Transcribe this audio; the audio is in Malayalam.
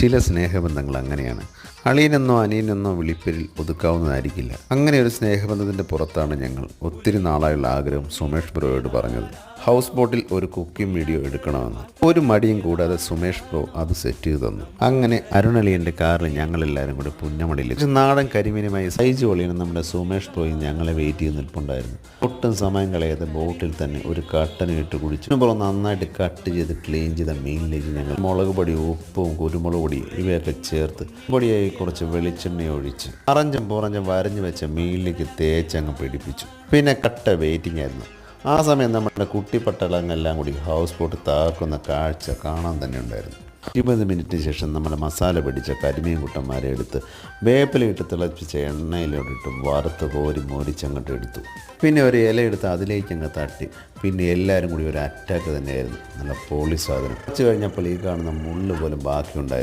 ചില സ്നേഹബന്ധങ്ങൾ അങ്ങനെയാണ്. അളിയനെന്നോ അനിയനെന്നോ വിളിപ്പേരിൽ ഒതുക്കാവുന്നതായിരിക്കില്ല. അങ്ങനെ ഒരു സ്നേഹബന്ധത്തിൻ്റെ പുറത്താണ് ഞങ്ങൾ ഒത്തിരി നാളായുള്ള ആഗ്രഹം സുമേഷ് ബ്രോയോട് പറഞ്ഞത്. ഹൗസ് ബോട്ടിൽ ഒരു കുക്കിംഗ് വീഡിയോ എടുക്കണമെന്ന്. ഒരു മടിയും കൂടാതെ സുമേഷ് ബ്രോ അത് സെറ്റ് ചെയ്ത് തന്നു. അങ്ങനെ അരുണളിയൻ്റെ കാറിൽ ഞങ്ങളെല്ലാവരും കൂടി പുന്നമടയിൽ നാടൻ കരിമീനുമായി സൈജ് ഒളിയനും നമ്മുടെ സുമേഷ് ബ്രോയും ഞങ്ങളെ വെയിറ്റ് ചെയ്ത് നിൽപ്പുണ്ടായിരുന്നു. ഒട്ടും സമയം കളയാതെ ബോട്ടിൽ തന്നെ ഒരു കട്ടനും ഇട്ട് കുടിച്ചു. ബ്രോ നന്നായിട്ട് കട്ട് ചെയ്ത് ക്ലീൻ ചെയ്ത മീനിലേക്ക് ഞങ്ങൾ മുളക് പൊടി, ഉപ്പും കുരുമുളക് പൊടി ഇവയൊക്കെ ചേർത്ത് പൊടിയായി കുറച്ച് വെളിച്ചെണ്ണ ഒഴിച്ച് അറഞ്ചം പുറഞ്ഞം വരഞ്ഞു വെച്ച മീനിലേക്ക് തേച്ചങ്ങ് പിടിപ്പിച്ചു. പിന്നെ കട്ട വെയിറ്റിംഗ് ആയിരുന്നു. ആ സമയം നമ്മുടെ കുട്ടിപ്പട്ടളങ്ങെല്ലാം കൂടി ഹൗസ് ബോട്ട് താക്കുന്ന കാഴ്ച കാണാൻ തന്നെ ഉണ്ടായിരുന്നു. 20 മിനിറ്റിന് ശേഷം നമ്മുടെ മസാല പിടിച്ച കരിമീൻ കുട്ടന്മാരെ എടുത്ത് വേപ്പിലയിട്ട് തിളപ്പിച്ച എണ്ണയിലോട്ടിട്ട് വറുത്ത് കോരി മോരിച്ചങ്ങോട്ട് എടുത്തു. പിന്നെ ഒരു ഇലയെടുത്ത് അതിലേക്കങ്ങ് തട്ടി. പിന്നെ എല്ലാവരും കൂടി ഒരു അറ്റാക്ക് തന്നെയായിരുന്നു. നല്ല പോളി സാധനം. കുറച്ച് കഴിഞ്ഞപ്പോൾ ഈ കാണുന്ന മുള്ള് പോലും ബാക്കിയുണ്ടായിരുന്നു.